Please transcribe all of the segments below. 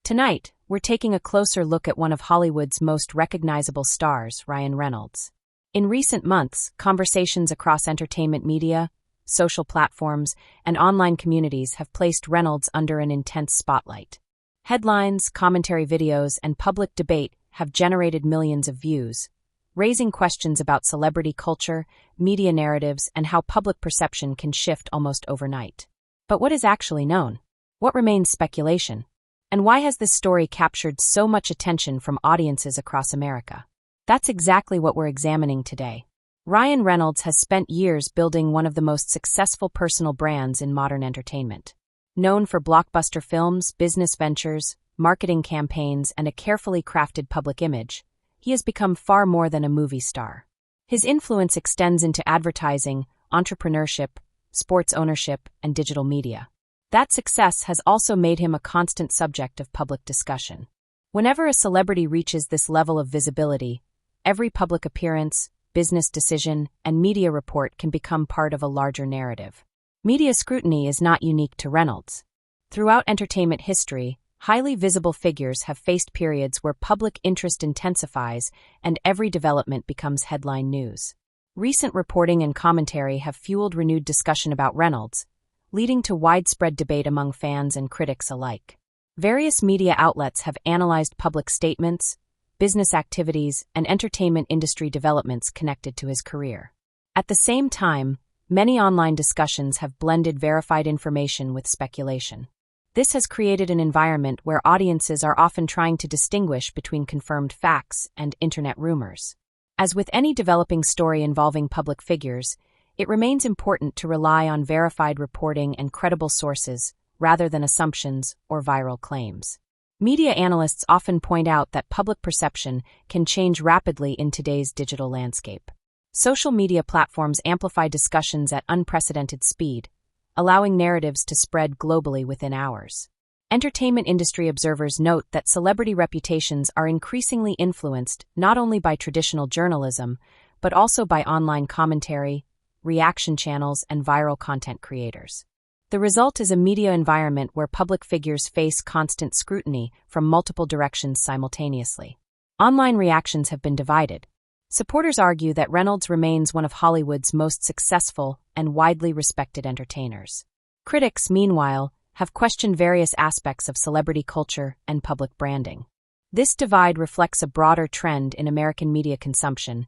Tonight, we're taking a closer look at one of Hollywood's most recognizable stars, Ryan Reynolds. In recent months, conversations across entertainment media, social platforms, and online communities have placed Reynolds under an intense spotlight. Headlines, commentary videos, and public debate have generated millions of views, raising questions about celebrity culture, media narratives, and how public perception can shift almost overnight. But what is actually known? What remains speculation? And why has this story captured so much attention from audiences across America? That's exactly what we're examining today. Ryan Reynolds has spent years building one of the most successful personal brands in modern entertainment. Known for blockbuster films, business ventures, marketing campaigns, and a carefully crafted public image, he has become far more than a movie star. His influence extends into advertising, entrepreneurship, sports ownership, and digital media. That success has also made him a constant subject of public discussion. Whenever a celebrity reaches this level of visibility, every public appearance, business decision, and media report can become part of a larger narrative. Media scrutiny is not unique to Reynolds. Throughout entertainment history, highly visible figures have faced periods where public interest intensifies and every development becomes headline news. Recent reporting and commentary have fueled renewed discussion about Reynolds, leading to widespread debate among fans and critics alike. Various media outlets have analyzed public statements, business activities, and entertainment industry developments connected to his career. At the same time, many online discussions have blended verified information with speculation. This has created an environment where audiences are often trying to distinguish between confirmed facts and internet rumors. As with any developing story involving public figures, it remains important to rely on verified reporting and credible sources rather than assumptions or viral claims. Media analysts often point out that public perception can change rapidly in today's digital landscape. Social media platforms amplify discussions at unprecedented speed, allowing narratives to spread globally within hours. Entertainment industry observers note that celebrity reputations are increasingly influenced not only by traditional journalism, but also by online commentary, reaction channels, and viral content creators. The result is a media environment where public figures face constant scrutiny from multiple directions simultaneously. Online reactions have been divided. Supporters argue that Reynolds remains one of Hollywood's most successful and widely respected entertainers. Critics, meanwhile, have questioned various aspects of celebrity culture and public branding. This divide reflects a broader trend in American media consumption,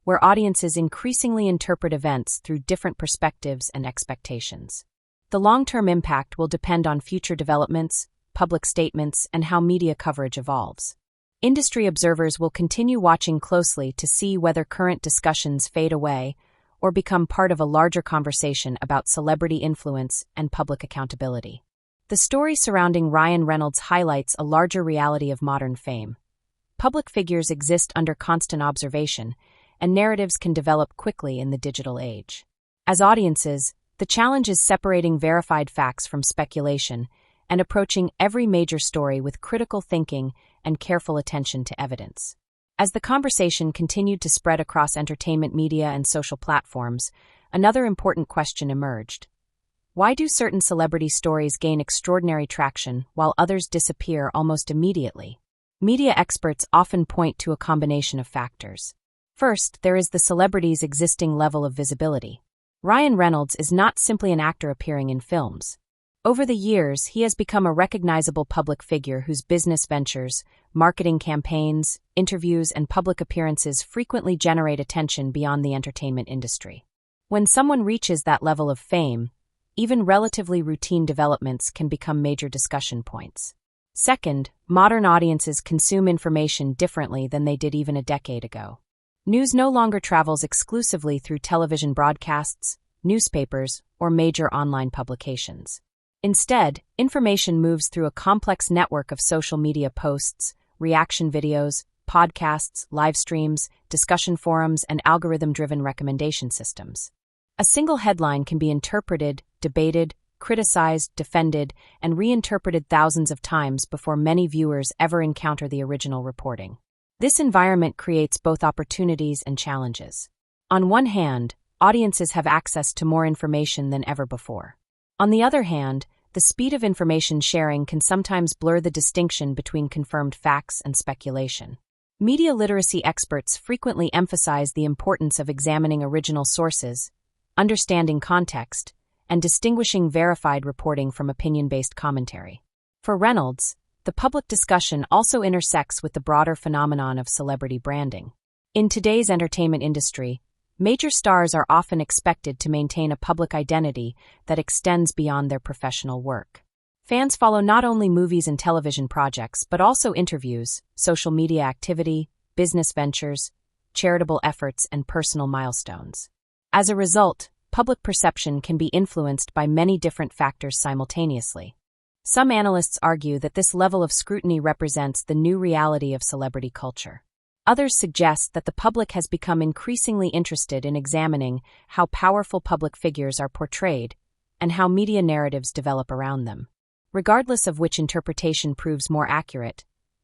where audiences increasingly interpret events through different perspectives and expectations. The long-term impact will depend on future developments, public statements, and how media coverage evolves. Industry observers will continue watching closely to see whether current discussions fade away or become part of a larger conversation about celebrity influence and public accountability. The story surrounding Ryan Reynolds highlights a larger reality of modern fame. Public figures exist under constant observation, and narratives can develop quickly in the digital age. As audiences, the challenge is separating verified facts from speculation and approaching every major story with critical thinking and careful attention to evidence. As the conversation continued to spread across entertainment media and social platforms, another important question emerged. Why do certain celebrity stories gain extraordinary traction while others disappear almost immediately? Media experts often point to a combination of factors. First, there is the celebrity's existing level of visibility. Ryan Reynolds is not simply an actor appearing in films. Over the years, he has become a recognizable public figure whose business ventures, marketing campaigns, interviews, and public appearances frequently generate attention beyond the entertainment industry. When someone reaches that level of fame, even relatively routine developments can become major discussion points. Second, modern audiences consume information differently than they did even a decade ago. News no longer travels exclusively through television broadcasts, newspapers, or major online publications. Instead, information moves through a complex network of social media posts, reaction videos, podcasts, live streams, discussion forums, and algorithm-driven recommendation systems. A single headline can be interpreted, debated, criticized, defended, and reinterpreted thousands of times before many viewers ever encounter the original reporting. This environment creates both opportunities and challenges. On one hand, audiences have access to more information than ever before. On the other hand, the speed of information sharing can sometimes blur the distinction between confirmed facts and speculation. Media literacy experts frequently emphasize the importance of examining original sources, understanding context, and distinguishing verified reporting from opinion-based commentary. For Reynolds, the public discussion also intersects with the broader phenomenon of celebrity branding. In today's entertainment industry, major stars are often expected to maintain a public identity that extends beyond their professional work. Fans follow not only movies and television projects, but also interviews, social media activity, business ventures, charitable efforts, and personal milestones. As a result, public perception can be influenced by many different factors simultaneously. Some analysts argue that this level of scrutiny represents the new reality of celebrity culture. Others suggest that the public has become increasingly interested in examining how powerful public figures are portrayed and how media narratives develop around them. Regardless of which interpretation proves more accurate,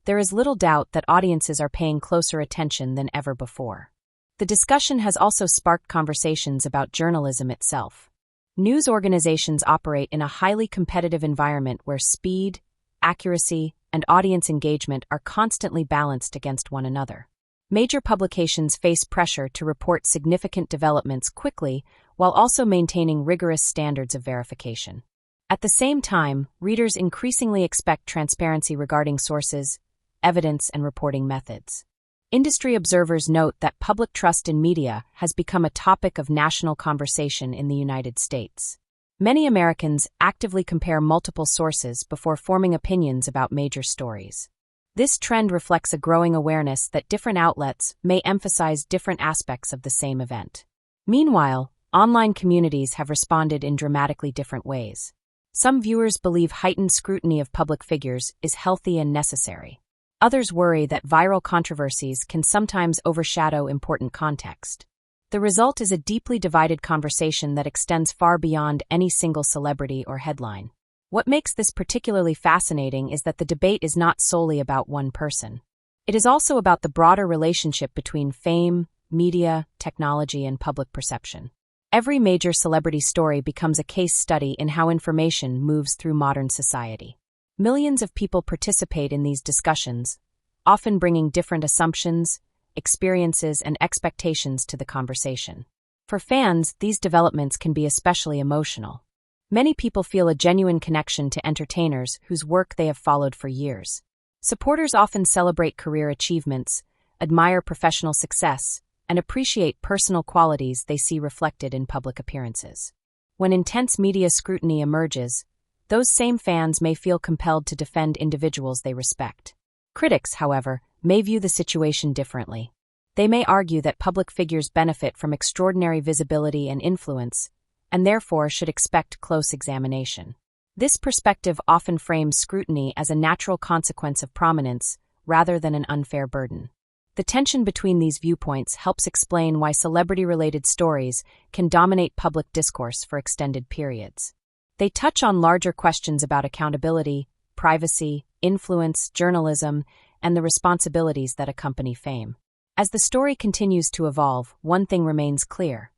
there is little doubt that audiences are paying closer attention than ever before. The discussion has also sparked conversations about journalism itself. News organizations operate in a highly competitive environment where speed, accuracy, and audience engagement are constantly balanced against one another. Major publications face pressure to report significant developments quickly while also maintaining rigorous standards of verification. At the same time, readers increasingly expect transparency regarding sources, evidence, and reporting methods. Industry observers note that public trust in media has become a topic of national conversation in the United States. Many Americans actively compare multiple sources before forming opinions about major stories. This trend reflects a growing awareness that different outlets may emphasize different aspects of the same event. Meanwhile, online communities have responded in dramatically different ways. Some viewers believe heightened scrutiny of public figures is healthy and necessary. Others worry that viral controversies can sometimes overshadow important context. The result is a deeply divided conversation that extends far beyond any single celebrity or headline. What makes this particularly fascinating is that the debate is not solely about one person. It is also about the broader relationship between fame, media, technology, and public perception. Every major celebrity story becomes a case study in how information moves through modern society. Millions of people participate in these discussions, often bringing different assumptions, experiences, and expectations to the conversation. For fans, these developments can be especially emotional. Many people feel a genuine connection to entertainers whose work they have followed for years. Supporters often celebrate career achievements, admire professional success, and appreciate personal qualities they see reflected in public appearances. When intense media scrutiny emerges, those same fans may feel compelled to defend individuals they respect. Critics, however, may view the situation differently. They may argue that public figures benefit from extraordinary visibility and influence, and therefore should expect close examination. This perspective often frames scrutiny as a natural consequence of prominence rather than an unfair burden. The tension between these viewpoints helps explain why celebrity-related stories can dominate public discourse for extended periods. They touch on larger questions about accountability, privacy, influence, journalism, and the responsibilities that accompany fame. As the story continues to evolve, one thing remains clear.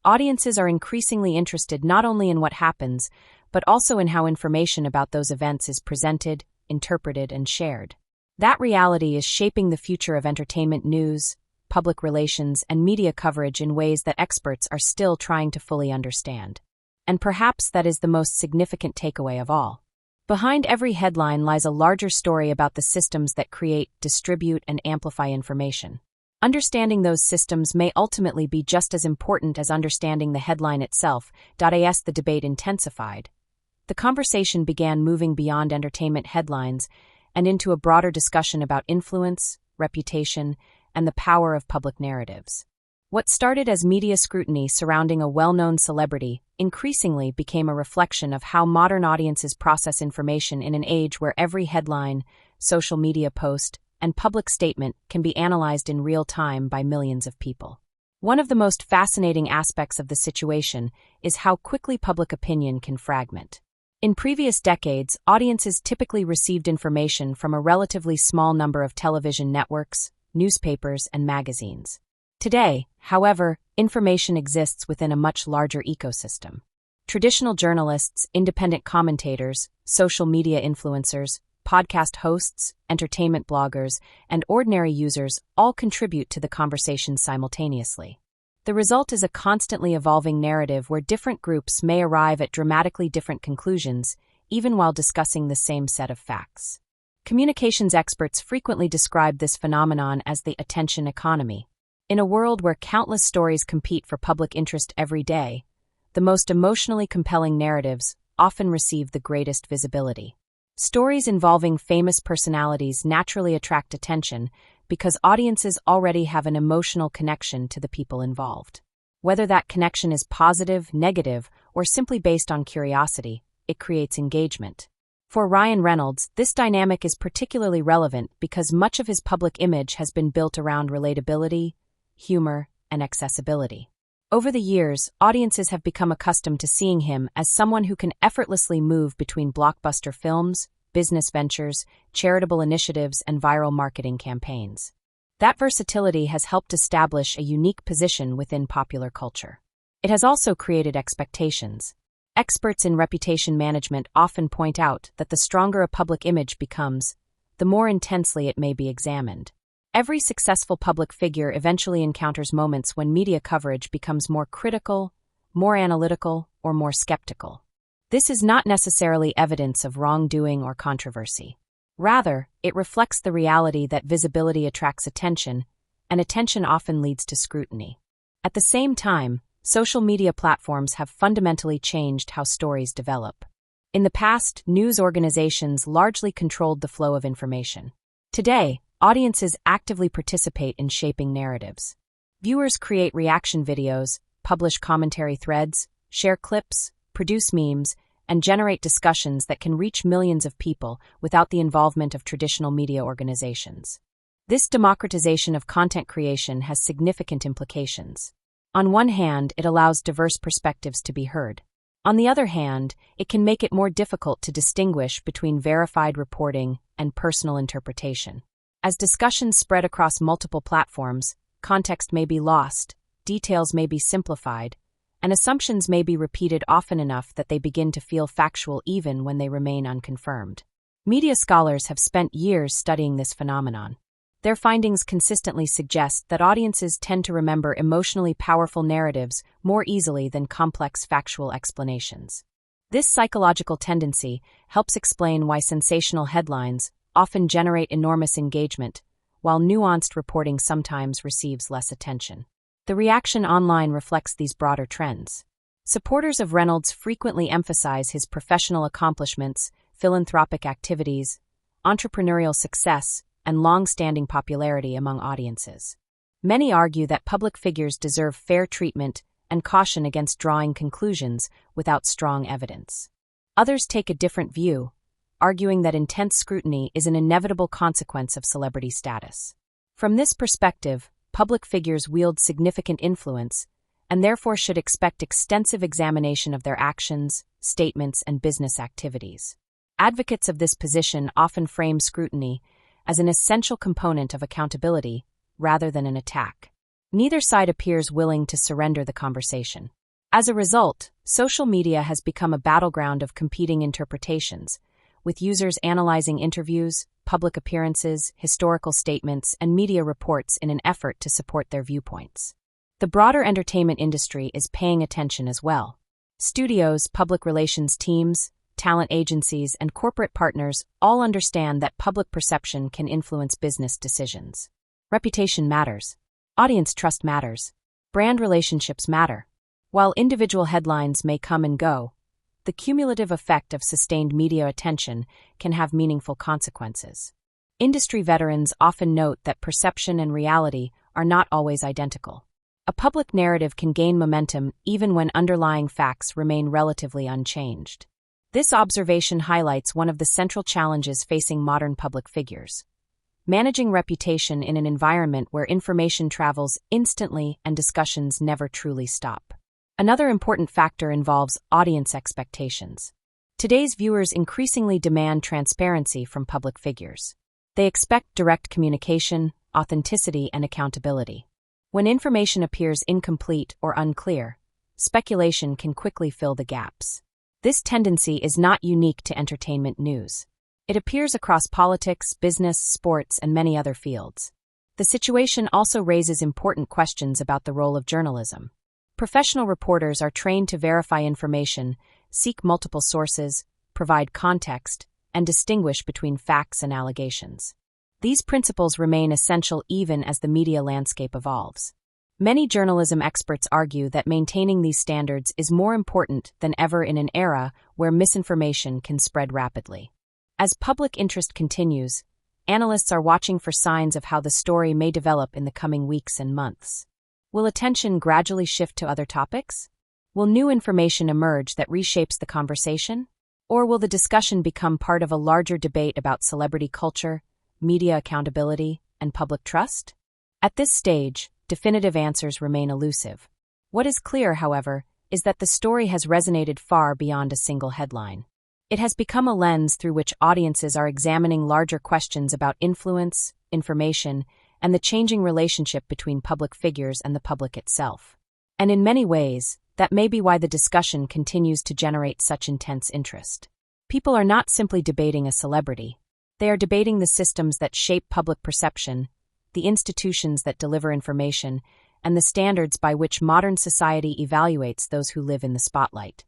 Audiences are increasingly interested not only in what happens, but also in how information about those events is presented, interpreted, and shared. That reality is shaping the future of entertainment news, public relations, and media coverage in ways that experts are still trying to fully understand. And perhaps that is the most significant takeaway of all. Behind every headline lies a larger story about the systems that create, distribute, and amplify information. Understanding those systems may ultimately be just as important as understanding the headline itself. As the debate intensified, the conversation began moving beyond entertainment headlines and into a broader discussion about influence, reputation, and the power of public narratives. What started as media scrutiny surrounding a well-known celebrity increasingly became a reflection of how modern audiences process information in an age where every headline, social media post, and public statement can be analyzed in real time by millions of people. One of the most fascinating aspects of the situation is how quickly public opinion can fragment. In previous decades, audiences typically received information from a relatively small number of television networks, newspapers, and magazines. Today, however, information exists within a much larger ecosystem. Traditional journalists, independent commentators, social media influencers, podcast hosts, entertainment bloggers, and ordinary users all contribute to the conversation simultaneously. The result is a constantly evolving narrative where different groups may arrive at dramatically different conclusions, even while discussing the same set of facts. Communications experts frequently describe this phenomenon as the attention economy. In a world where countless stories compete for public interest every day, the most emotionally compelling narratives often receive the greatest visibility. Stories involving famous personalities naturally attract attention because audiences already have an emotional connection to the people involved. Whether that connection is positive, negative, or simply based on curiosity, it creates engagement. For Ryan Reynolds, this dynamic is particularly relevant because much of his public image has been built around relatability, humor, and accessibility. Over the years, audiences have become accustomed to seeing him as someone who can effortlessly move between blockbuster films, business ventures, charitable initiatives, and viral marketing campaigns. That versatility has helped establish a unique position within popular culture. It has also created expectations. Experts in reputation management often point out that the stronger a public image becomes, the more intensely it may be examined. Every successful public figure eventually encounters moments when media coverage becomes more critical, more analytical, or more skeptical. This is not necessarily evidence of wrongdoing or controversy. Rather, it reflects the reality that visibility attracts attention, and attention often leads to scrutiny. At the same time, social media platforms have fundamentally changed how stories develop. In the past, news organizations largely controlled the flow of information. Today, audiences actively participate in shaping narratives. Viewers create reaction videos, publish commentary threads, share clips, produce memes, and generate discussions that can reach millions of people without the involvement of traditional media organizations. This democratization of content creation has significant implications. On one hand, it allows diverse perspectives to be heard. On the other hand, it can make it more difficult to distinguish between verified reporting and personal interpretation. As discussions spread across multiple platforms, context may be lost, details may be simplified, and assumptions may be repeated often enough that they begin to feel factual even when they remain unconfirmed. Media scholars have spent years studying this phenomenon. Their findings consistently suggest that audiences tend to remember emotionally powerful narratives more easily than complex factual explanations. This psychological tendency helps explain why sensational headlines often generate enormous engagement, while nuanced reporting sometimes receives less attention. The reaction online reflects these broader trends. Supporters of Reynolds frequently emphasize his professional accomplishments, philanthropic activities, entrepreneurial success, and long-standing popularity among audiences. Many argue that public figures deserve fair treatment and caution against drawing conclusions without strong evidence. Others take a different view, arguing that intense scrutiny is an inevitable consequence of celebrity status. From this perspective, public figures wield significant influence and therefore should expect extensive examination of their actions, statements, and business activities. Advocates of this position often frame scrutiny as an essential component of accountability rather than an attack. Neither side appears willing to surrender the conversation. As a result, social media has become a battleground of competing interpretations, with users analyzing interviews, public appearances, historical statements, and media reports in an effort to support their viewpoints. The broader entertainment industry is paying attention as well. Studios, public relations teams, talent agencies, and corporate partners all understand that public perception can influence business decisions. Reputation matters. Audience trust matters. Brand relationships matter. While individual headlines may come and go, the cumulative effect of sustained media attention can have meaningful consequences. Industry veterans often note that perception and reality are not always identical. A public narrative can gain momentum even when underlying facts remain relatively unchanged. This observation highlights one of the central challenges facing modern public figures: managing reputation in an environment where information travels instantly and discussions never truly stop. Another important factor involves audience expectations. Today's viewers increasingly demand transparency from public figures. They expect direct communication, authenticity, and accountability. When information appears incomplete or unclear, speculation can quickly fill the gaps. This tendency is not unique to entertainment news. It appears across politics, business, sports, and many other fields. The situation also raises important questions about the role of journalism. Professional reporters are trained to verify information, seek multiple sources, provide context, and distinguish between facts and allegations. These principles remain essential even as the media landscape evolves. Many journalism experts argue that maintaining these standards is more important than ever in an era where misinformation can spread rapidly. As public interest continues, analysts are watching for signs of how the story may develop in the coming weeks and months. Will attention gradually shift to other topics? Will new information emerge that reshapes the conversation? Or will the discussion become part of a larger debate about celebrity culture, media accountability, and public trust? At this stage, definitive answers remain elusive. What is clear, however, is that the story has resonated far beyond a single headline. It has become a lens through which audiences are examining larger questions about influence, information, and the changing relationship between public figures and the public itself. And in many ways, that may be why the discussion continues to generate such intense interest. People are not simply debating a celebrity. They are debating the systems that shape public perception, the institutions that deliver information, and the standards by which modern society evaluates those who live in the spotlight.